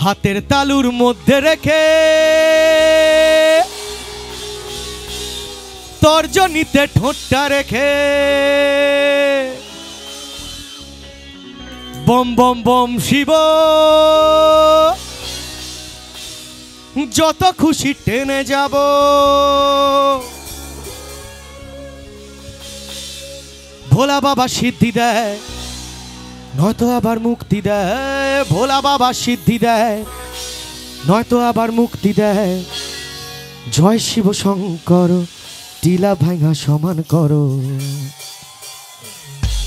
হাতের তালুর মধ্যে রেখে তর্জনীতে ঠোঁটটা রেখে বম বম বম শিব যত খুশি টেনে যাব। ভোলা বাবা সিদ্ধি দেয় নয়তো আবার মুক্তি দেয়। ভোলা বাবা সিদ্ধি দেয় নয়তো আবার মুক্তি দেয়। জয় শিব শঙ্কর টিলা ভাঙা সমান করো।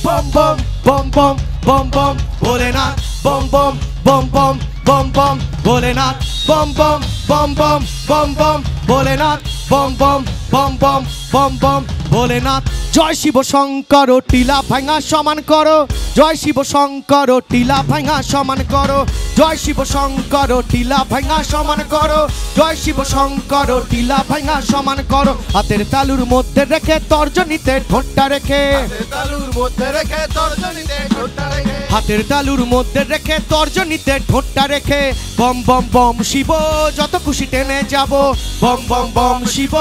বম বম বম বম বম বম ভোলেনাথ বম বম বম বম বম বম ভোলেনাথ বম বম বম বম বম বম ভোলেনাথ বম বম বম বম বম বম ভোলেনাথ। জয় শিব শঙ্কর টিলা ভাঙা সমান করো। জয় শিব শঙ্কর টিলা ভাঙা সমান করো। জয় শিব শঙ্কর টিলা ভাঙা সমান করো। জয় শিব শঙ্কর টিলা ভাঙা সমান করো। হাতের তালুর মধ্যে রেখে তর্জনীতে ঠোঁটটা রেখে তালুর মধ্যে রেখে তর্জনীতে ঠোঁটটা রেখে হাতের তালুর মধ্যে রেখে তর্জনীতে ঠোঁটটা রেখে বম বম বম শিব যত খুশি টেনে যাব। বম বম বম শিব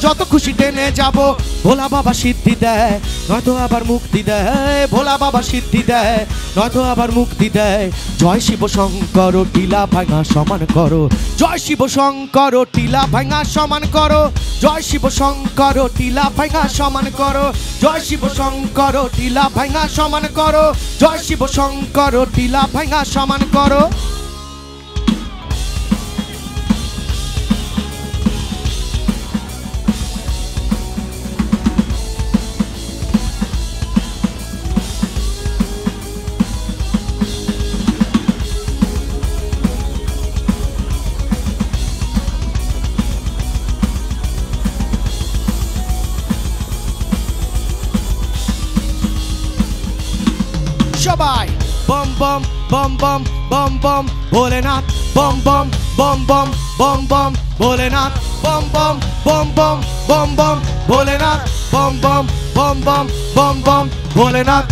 যত খুশি টেনে যাব। ভোলা বাবা সিদ্ধি দেয় নয়তো আবার মুক্তি দেয়। ভোলা বাবা সিদ্ধি দেয় নয়তো আবার মুক্তি দেয়। জয় শিব শঙ্কর টিলা ভাঙা সমান করো। জয় শিব শঙ্কর টিলা ভাঙা সমান করো। জয় শিব শঙ্কর টিলা ভাঙা সমান করো। জয় শিব শঙ্কর টিলা ভাঙা সমান করো। জয় শিব শঙ্কর টিলা ভাঙা সমান করো। সবাই বম বম বম বম বম বম ভোলেনাথ বম বম বম বম বম বম ভোলেনাথ বম বম বম বম বম বম ভোলেনাথ বম বম বম বম বম বম ভোলেনাথ।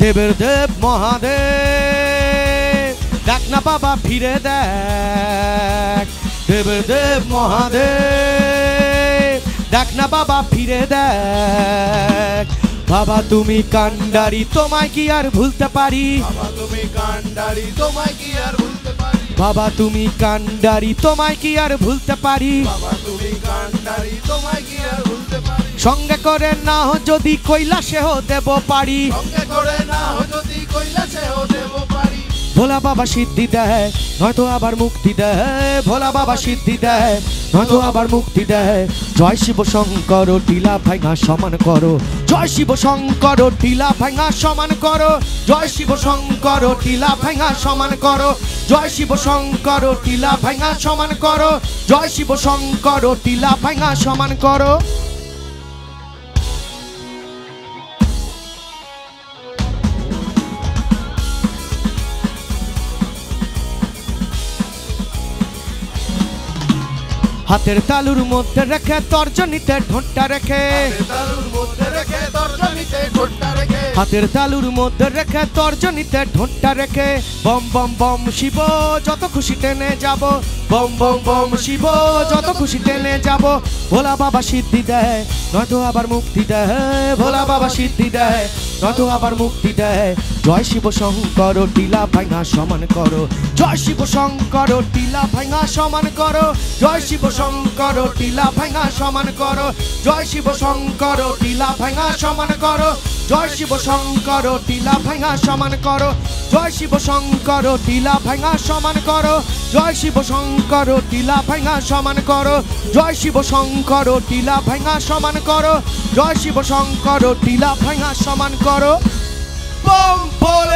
দেবের দেব মহাদেব দেখ না বাবা ফিরে দেখ। দেবের দেব মহাদেব দেখ না বাবা ফিরে দেখ। বাবা তুমি কান্ডারি তোমায় কি আর ভুলতে পারি। বাবা তুমি কান্ডারি তোমায় কি আর ভুলতে পারি। বাবা তুমি কান্ডারি তোমায় কি আর ভুলতে পারি। বাবা তুমি কান্ডারি তোমায় কি আর ভুলতে পারি। সঙ্গে করে না যদি কৈলাসেও দেব পারি। সঙ্গে করে না যদি কৈলাসেও দেব পারি। ভোলা বাবা সিদ্ধি দেয় নয়তো আবার মুক্তি দেয়। ভোলা বাবা সিদ্ধি দেয় নয়তো আবার মুক্তি দেয়। জয় শিব শঙ্কর টিলা ভাঙা সমান করো। জয় শিব শঙ্কর টিলা ভাঙা সমান করো। জয় শিব শঙ্কর টিলা ভাঙা সমান করো। জয় শিব শঙ্কর টিলা ভাঙা সমান করো। জয় শিব শঙ্কর টিলা ভাঙা সমান করো। হাতের তালুর মধ্যে রেখে তর্জনীতে ঠোঁটটা রেখে তালুর মধ্যে রেখে তর্জনীতে ঠোঁটটা রেখে হাতের তালুর মধ্যে রেখে তর্জনীতে ঠোঁটটা রেখে বম বম বম শিব যত খুশি টেনে যাব। বম বম বম শিব যত খুশি টেনে যাব। ভোলা বাবা সিদ্ধি দেয় নয়তো আবার মুক্তি দেয়। ভোলা বাবা সিদ্ধি দেয় নয়তো আবার মুক্তি দেয়। জয় শিব শঙ্কর টিলা ভাঙা সমান করো। জয় শিব শঙ্কর টিলা ভাঙা সমান করো। জয় শিব শঙ্কর টিলা ভাঙা সমান করো। জয় শিব শঙ্কর টিলা ভাঙা সমান করো। জয় শিব শঙ্কর টিলা ভাঙা সমান করো জয় শিব শঙ্কর টিলা ভাঙা সমান করো জয় শিব শঙ্কর টিলা ভাঙা সমান করো জয় শিব শঙ্কর টিলা ভাঙা সমান করো জয় শিব শঙ্কর টিলা ভাঙা সমান করো বম ভোলে